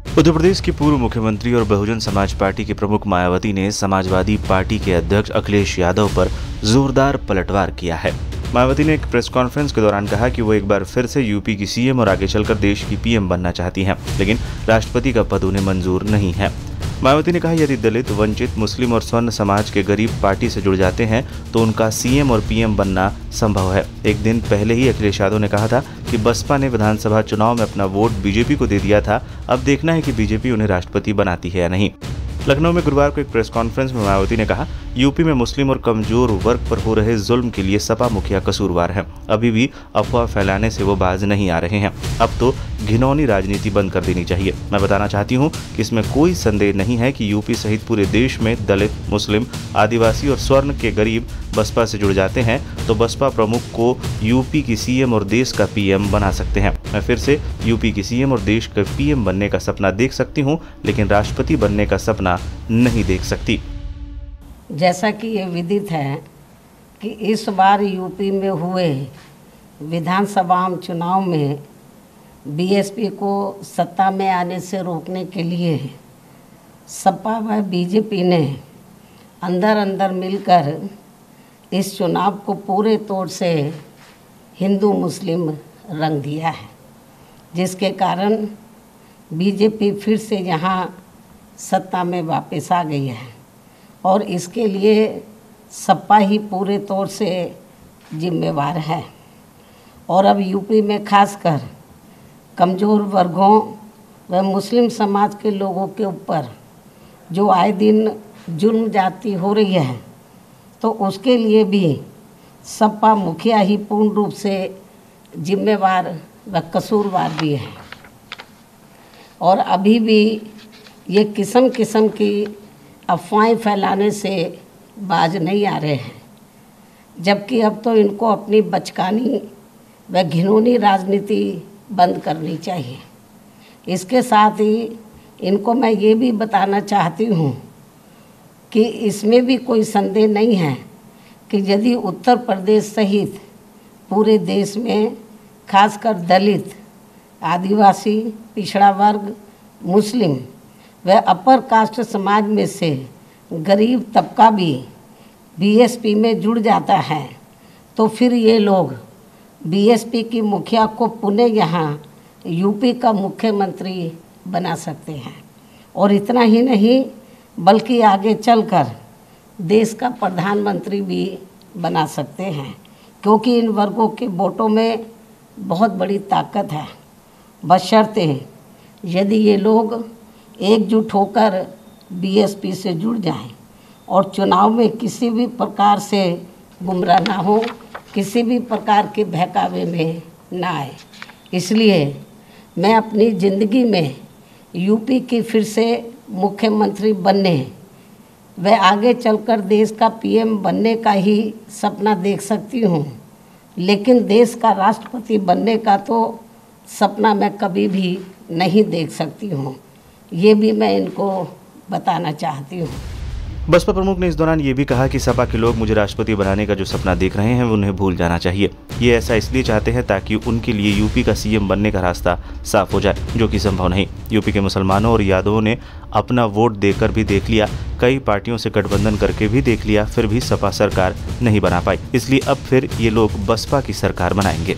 उत्तर प्रदेश की पूर्व मुख्यमंत्री और बहुजन समाज पार्टी के प्रमुख मायावती ने समाजवादी पार्टी के अध्यक्ष अखिलेश यादव पर जोरदार पलटवार किया है। मायावती ने एक प्रेस कॉन्फ्रेंस के दौरान कहा कि वो एक बार फिर से यूपी की सीएम और आगे चलकर देश की पीएम बनना चाहती हैं, लेकिन राष्ट्रपति का पद उन्हें मंजूर नहीं है। मायावती ने कहा, यदि दलित, वंचित, मुस्लिम और स्वर्ण समाज के गरीब पार्टी से जुड़ जाते हैं तो उनका सीएम और पीएम बनना संभव है। एक दिन पहले ही अखिलेश यादव ने कहा था कि बसपा ने विधानसभा चुनाव में अपना वोट बीजेपी को दे दिया था, अब देखना है कि बीजेपी उन्हें राष्ट्रपति बनाती है या नहीं। लखनऊ में गुरुवार को एक प्रेस कॉन्फ्रेंस में मायावती ने कहा, यूपी में मुस्लिम और कमजोर वर्ग पर हो रहे जुल्म के लिए सपा मुखिया कसूरवार है। अभी भी अफवाह फैलाने से वो बाज नहीं आ रहे हैं। अब तो घिनौनी राजनीति बंद कर देनी चाहिए। मैं बताना चाहती हूँ कि इसमें कोई संदेह नहीं है कि यूपी सहित पूरे देश में दलित, मुस्लिम, आदिवासी और स्वर्ण के गरीब बसपा से जुड़ जाते हैं तो बसपा प्रमुख को यूपी की सीएम और देश का पीएम बना सकते हैं। मैं फिर से यूपी की सीएम और देश का पीएम बनने का सपना देख सकती हूँ, लेकिन राष्ट्रपति बनने का सपना नहीं देख सकती। जैसा कि ये विदित है कि इस बार यूपी में हुए विधानसभा चुनाव में बीएसपी को सत्ता में आने से रोकने के लिए सपा व बीजेपी ने अंदर अंदर मिलकर इस चुनाव को पूरे तौर से हिंदू मुस्लिम रंग दिया है, जिसके कारण बीजेपी फिर से यहाँ सत्ता में वापस आ गई है और इसके लिए सपा ही पूरे तौर से जिम्मेवार है। और अब यूपी में खासकर कमज़ोर वर्गों व मुस्लिम समाज के लोगों के ऊपर जो आए दिन जुल्म जाती हो रही है, तो उसके लिए भी सपा मुखिया ही पूर्ण रूप से जिम्मेवार व कसूरवार भी है। और अभी भी ये किस्म किस्म की अफवाहें फैलाने से बाज नहीं आ रहे हैं, जबकि अब तो इनको अपनी बचकानी व घिनौनी राजनीति बंद करनी चाहिए। इसके साथ ही इनको मैं ये भी बताना चाहती हूँ कि इसमें भी कोई संदेह नहीं है कि यदि उत्तर प्रदेश सहित पूरे देश में खासकर दलित, आदिवासी, पिछड़ा वर्ग, मुस्लिम व अपर कास्ट समाज में से गरीब तबका भी बीएसपी में जुड़ जाता है, तो फिर ये लोग बीएसपी की मुखिया को पुनः यहाँ यूपी का मुख्यमंत्री बना सकते हैं। और इतना ही नहीं बल्कि आगे चलकर देश का प्रधानमंत्री भी बना सकते हैं, क्योंकि इन वर्गों के वोटों में बहुत बड़ी ताकत है, बशर्ते यदि ये लोग एकजुट होकर बीएसपी से जुड़ जाएं और चुनाव में किसी भी प्रकार से गुमराह ना हो, किसी भी प्रकार के बहकावे में ना आए। इसलिए मैं अपनी ज़िंदगी में यूपी की फिर से मुख्यमंत्री बनने व आगे चलकर देश का पीएम बनने का ही सपना देख सकती हूँ, लेकिन देश का राष्ट्रपति बनने का तो सपना मैं कभी भी नहीं देख सकती हूँ। ये भी मैं इनको बताना चाहती हूँ। बसपा प्रमुख ने इस दौरान ये भी कहा कि सपा के लोग मुझे राष्ट्रपति बनाने का जो सपना देख रहे हैं उन्हें भूल जाना चाहिए। ये ऐसा इसलिए चाहते हैं ताकि उनके लिए यूपी का सीएम बनने का रास्ता साफ हो जाए, जो कि संभव नहीं। यूपी के मुसलमानों और यादवों ने अपना वोट देकर भी देख लिया, कई पार्टियों से गठबंधन करके भी देख लिया, फिर भी सपा सरकार नहीं बना पाई। इसलिए अब फिर ये लोग बसपा की सरकार बनाएंगे।